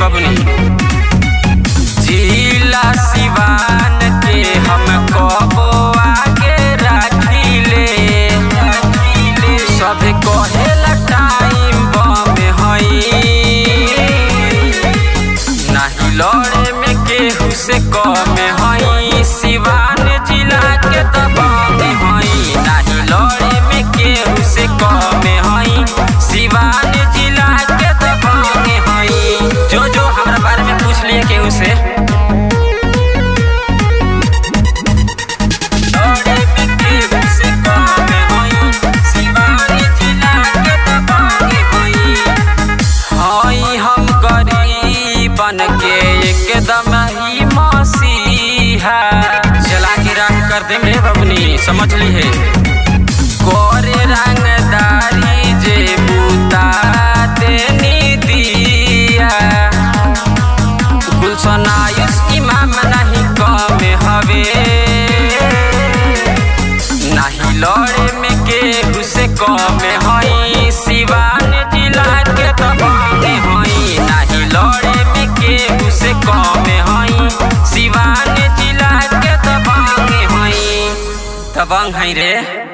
बबनी। जिला सिवान के हम कबो आगे रखिले, सब कहेला टाइम बम हई, नहीं लड़े में केहू से कम हई। सिवान जिला के दबंग हई, नहीं लड़े में केहू से कम हई। सिवान जिला के दबंग हई। जो हमरा बारे में पूछ लिए केहू से, लड़े में केहू से कम हई। सिवान जिला के दबंग हई। हई हम गरीबन के एकदम ही मसीहा, चला के राह कर दे मेरे बबनी, समझ ली है। कोरे रंगदारी जे बूता देनी दिया, गुलशन आयुष इमाम नहीं कम हवे, नहीं लड़े में केहू से कम हई। सिवान जिला के दबंग हई, नहीं लड़े में केहू से कम हई। सिवान जिला के दबंग हई, दबंग हई रे।